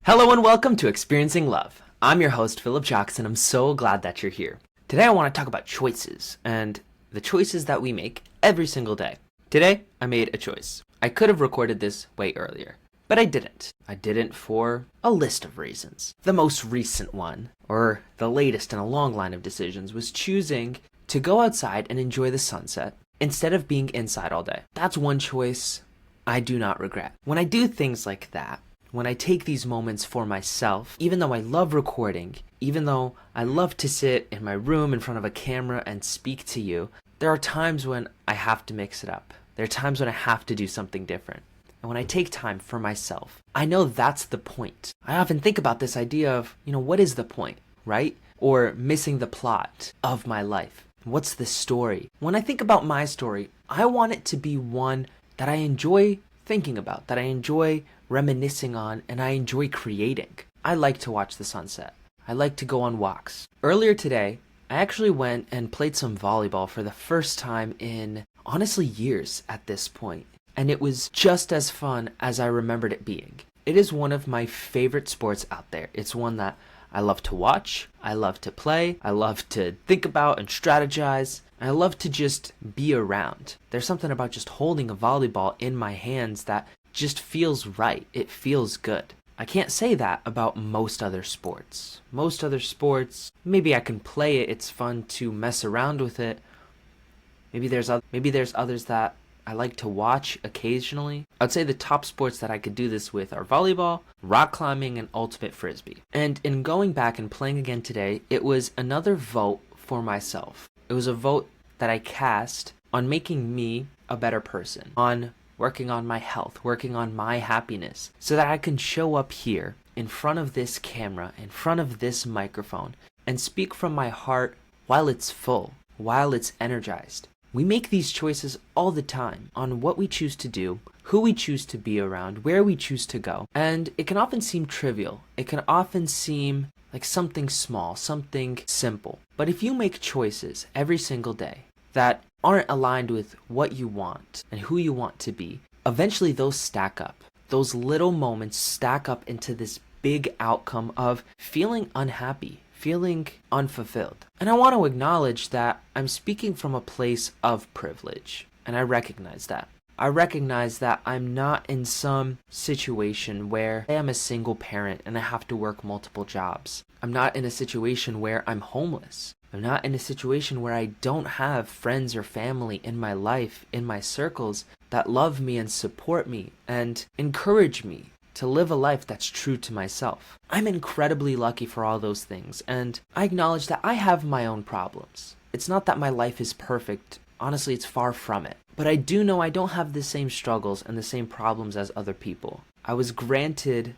Hello and welcome to Experiencing Love. I'm your host, Philip Jackson. I'm so glad that you're here. Today I want to talk about choices and the choices that we make every single day. Today I made a choice. I could have recorded this way earlier, but I didn't. I didn't for a list of reasons. The most recent one, or the latest in a long line of decisions, was choosing to go outside and enjoy the sunset instead of being inside all day. That's one choice I do not regret. When I do things like that, when I take these moments for myself, even though I love recording, even though I love to sit in my room in front of a camera and speak to you, there are times when I have to mix it up. There are times when I have to do something different. And when I take time for myself, I know that's the point. I often think about this idea of, what is the point, right? Or missing the plot of my life. What's the story? When I think about my story, I want it to be one that I enjoy thinking about, that I enjoy reminiscing on, and I enjoy creating. I like to watch the sunset. I like to go on walks. Earlier today, I actually went and played some volleyball for the first time in, honestly, years at this point. And it was just as fun as I remembered it being. It is one of my favorite sports out there. It's one that I love to watch, I love to play, I love to think about and strategize. I love to just be around. There's something about just holding a volleyball in my hands that just feels right. It feels good. I can't say that about most other sports. Most other sports, maybe I can play it. It's fun to mess around with it. Maybe there's others that I like to watch occasionally. I'd say the top sports that I could do this with are volleyball, rock climbing, and ultimate frisbee. And in going back and playing again today, it was another vote for myself. It was a vote that I cast on making me a better person, on working on my health, working on my happiness, so that I can show up here in front of this camera, in front of this microphone, and speak from my heart while it's full, while it's energized. We make these choices all the time on what we choose to do, who we choose to be around, where we choose to go, and it can often seem trivial. It can often seem like something small, something simple. But if you make choices every single day that aren't aligned with what you want and who you want to be, eventually those stack up. Those little moments stack up into this big outcome of feeling unhappy, feeling unfulfilled. And I want to acknowledge that I'm speaking from a place of privilege, and I recognize that. I recognize that I'm not in some situation where I am a single parent and I have to work multiple jobs. I'm not in a situation where I'm homeless. I'm not in a situation where I don't have friends or family in my life, in my circles, that love me and support me and encourage me to live a life that's true to myself. I'm incredibly lucky for all those things, and I acknowledge that I have my own problems. It's not that my life is perfect. Honestly, it's far from it. But I do know I don't have the same struggles and the same problems as other people. I was granted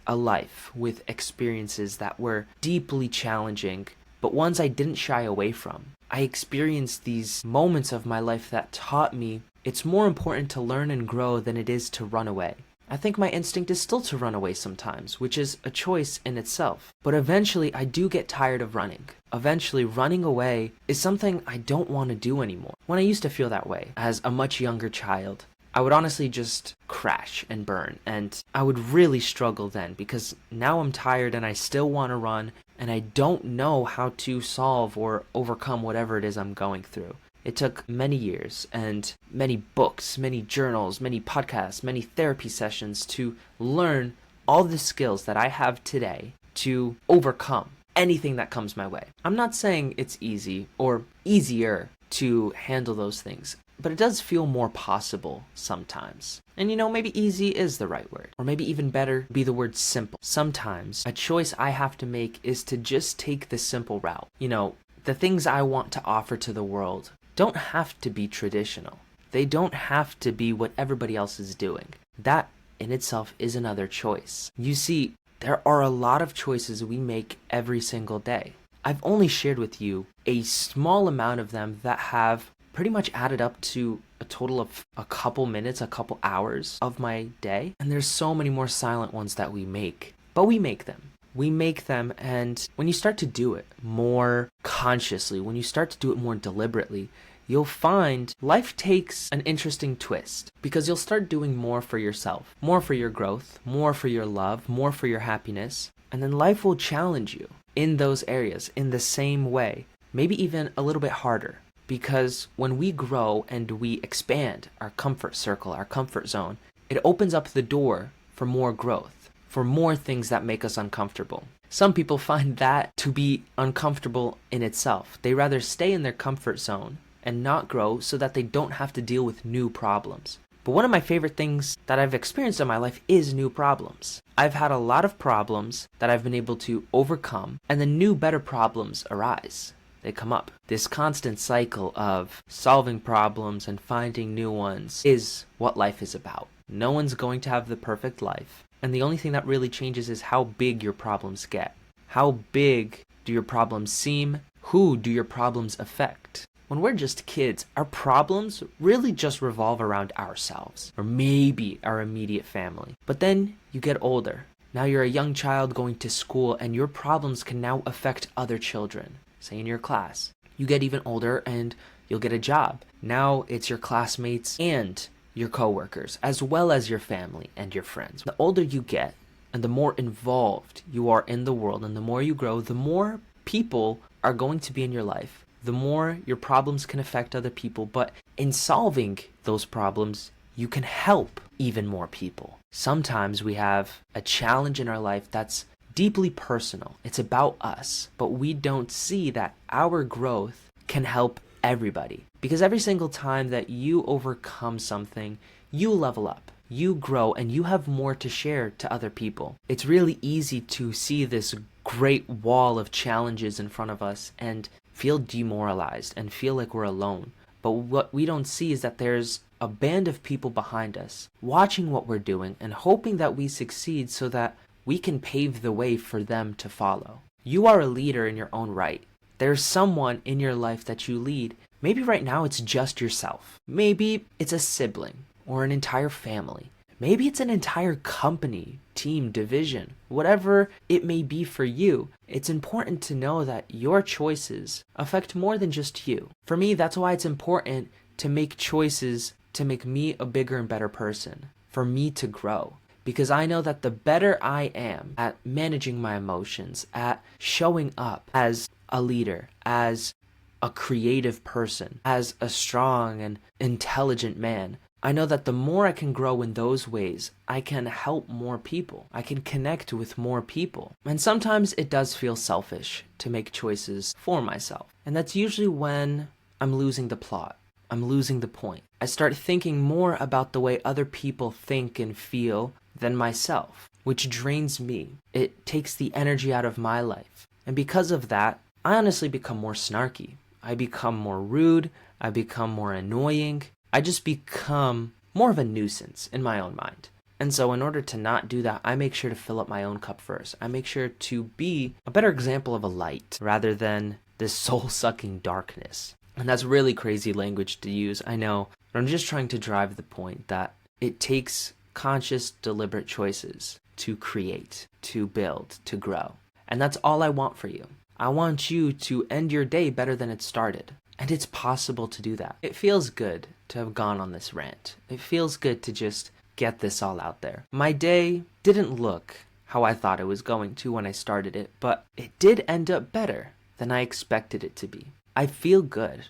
a life with experiences that were deeply challenging, but ones I didn't shy away from. I experienced these moments of my life that taught me it's more important to learn and grow than it is to run away. I think my instinct is still to run away sometimes, which is a choice in itself. But eventually, I do get tired of running. Eventually, running away is something I don't want to do anymore. When I used to feel that way, as a much younger child, I would honestly just crash and burn, and I would really struggle then, because now I'm tired and I still want to run, and I don't know how to solve or overcome whatever it is I'm going through. It took many years and many books, many journals, many podcasts, many therapy sessions to learn all the skills that I have today to overcome anything that comes my way. I'm not saying it's easy or easier to handle those things, but it does feel more possible sometimes. And maybe easy is the right word, or maybe even better be the word simple. Sometimes a choice I have to make is to just take the simple route. The things I want to offer to the world don't have to be traditional. They don't have to be what everybody else is doing. That in itself is another choice. You see, there are a lot of choices we make every single day. I've only shared with you a small amount of them that have pretty much added up to a total of a couple minutes, a couple hours of my day. And there's so many more silent ones that we make, but we make them. We make them, and when you start to do it more consciously, when you start to do it more deliberately, you'll find life takes an interesting twist because you'll start doing more for yourself, more for your growth, more for your love, more for your happiness. And then life will challenge you in those areas in the same way, maybe even a little bit harder. Because when we grow and we expand our comfort circle, our comfort zone, it opens up the door for more growth, for more things that make us uncomfortable. Some people find that to be uncomfortable in itself. They rather stay in their comfort zone and not grow so that they don't have to deal with new problems. But one of my favorite things that I've experienced in my life is new problems. I've had a lot of problems that I've been able to overcome, and then new, better problems arise. They come up. This constant cycle of solving problems and finding new ones is what life is about. No one's going to have the perfect life. And the only thing that really changes is how big your problems get. How big do your problems seem? Who do your problems affect? When we're just kids, our problems really just revolve around ourselves, or maybe our immediate family. But then you get older. Now you're a young child going to school, and your problems can now affect other children. Say in your class. You get even older and you'll get a job. Now it's your classmates and your coworkers, as well as your family and your friends. The older you get and the more involved you are in the world and the more you grow, the more people are going to be in your life. The more your problems can affect other people, but in solving those problems, you can help even more people. Sometimes we have a challenge in our life that's deeply personal. It's about us, but we don't see that our growth can help everybody. Because every single time that you overcome something, you level up, you grow, and you have more to share to other people. It's really easy to see this great wall of challenges in front of us and feel demoralized and feel like we're alone. But what we don't see is that there's a band of people behind us watching what we're doing and hoping that we succeed so that we can pave the way for them to follow. You are a leader in your own right. There's someone in your life that you lead. Maybe right now it's just yourself. Maybe it's a sibling or an entire family. Maybe it's an entire company, team, division, whatever it may be for you. It's important to know that your choices affect more than just you. For me, that's why it's important to make choices to make me a bigger and better person, for me to grow. Because I know that the better I am at managing my emotions, at showing up as a leader, as a creative person, as a strong and intelligent man, I know that the more I can grow in those ways, I can help more people. I can connect with more people. And sometimes it does feel selfish to make choices for myself. And that's usually when I'm losing the plot. I'm losing the point. I start thinking more about the way other people think and feel than myself, which drains me. It takes the energy out of my life. And because of that, I honestly become more snarky. I become more rude. I become more annoying. I just become more of a nuisance in my own mind. And so in order to not do that, I make sure to fill up my own cup first. I make sure to be a better example of a light rather than this soul-sucking darkness. And that's really crazy language to use, I know, but I'm just trying to drive the point that it takes conscious, deliberate choices to create, to build, to grow. And that's all I want for you. I want you to end your day better than it started. And it's possible to do that. It feels good to have gone on this rant. It feels good to just get this all out there. My day didn't look how I thought it was going to when I started it, but it did end up better than I expected it to be. I feel good.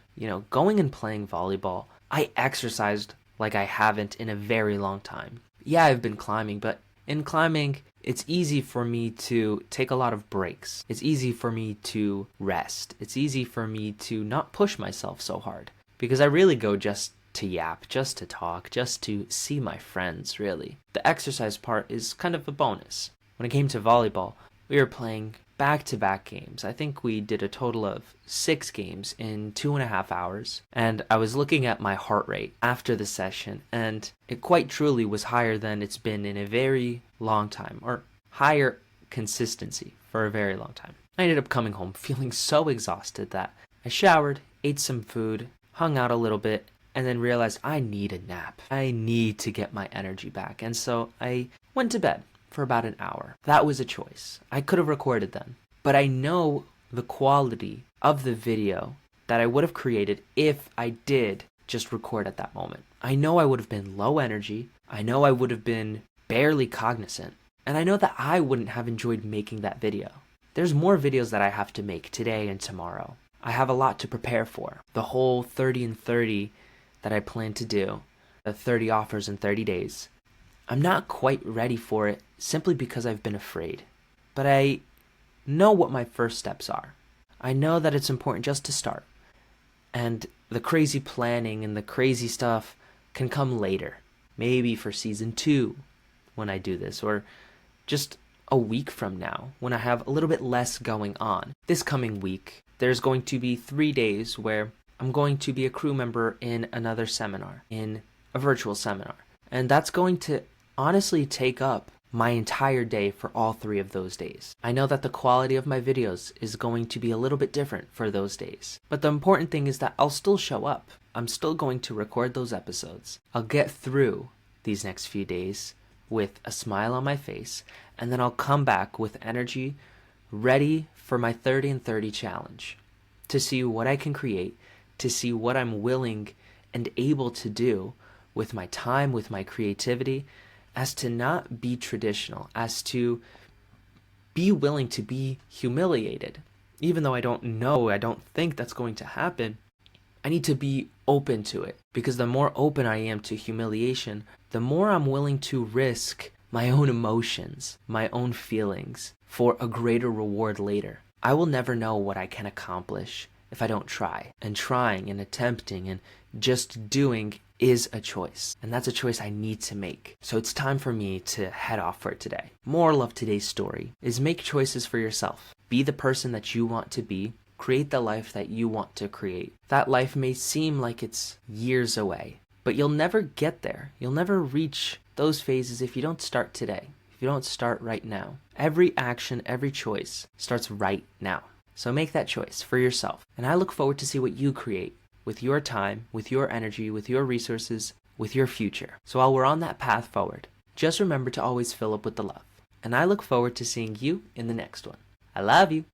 Going and playing volleyball, I exercised like I haven't in a very long time. Yeah, I've been climbing, but in climbing, it's easy for me to take a lot of breaks. It's easy for me to rest. It's easy for me to not push myself so hard because I really go just to yap, just to talk, just to see my friends, really. The exercise part is kind of a bonus. When it came to volleyball, we were playing back-to-back games. I think we did a total of 6 games in 2.5 hours. And I was looking at my heart rate after the session, and it quite truly was higher than it's been in a very long time, or higher consistency for a very long time. I ended up coming home feeling so exhausted that I showered, ate some food, hung out a little bit, and then realized I need a nap. I need to get my energy back. And so I went to bed for about an hour. That was a choice. I could have recorded then, but I know the quality of the video that I would have created if I did just record at that moment. I know I would have been low energy. I know I would have been barely cognizant. And I know that I wouldn't have enjoyed making that video. There's more videos that I have to make today and tomorrow. I have a lot to prepare for. The whole 30 and 30 that I plan to do, the 30 offers in 30 days. I'm not quite ready for it simply because I've been afraid. But I know what my first steps are. I know that it's important just to start. And the crazy planning and the crazy stuff can come later. Maybe for season 2 when I do this, or just a week from now when I have a little bit less going on. This coming week, there's going to be 3 days where I'm going to be a crew member in another seminar, in a virtual seminar. And that's going to honestly take up my entire day for all 3 of those days. I know that the quality of my videos is going to be a little bit different for those days. But the important thing is that I'll still show up. I'm still going to record those episodes. I'll get through these next few days with a smile on my face, and then I'll come back with energy, ready for my 30 and 30 challenge, to see what I can create, to see what I'm willing and able to do with my time, with my creativity, as to not be traditional, as to be willing to be humiliated. Even though I don't think that's going to happen, I need to be open to it, because the more open I am to humiliation, the more I'm willing to risk my own emotions, my own feelings, for a greater reward later. I will never know what I can accomplish if I don't try. And trying and attempting and just doing is a choice. And that's a choice I need to make. So it's time for me to head off for today. Moral of today's story is make choices for yourself. Be the person that you want to be. Create the life that you want to create. That life may seem like it's years away, but you'll never get there. You'll never reach those phases if you don't start today, if you don't start right now. Every action, every choice starts right now. So make that choice for yourself. And I look forward to see what you create with your time, with your energy, with your resources, with your future. So while we're on that path forward, just remember to always fill up with the love. And I look forward to seeing you in the next one. I love you.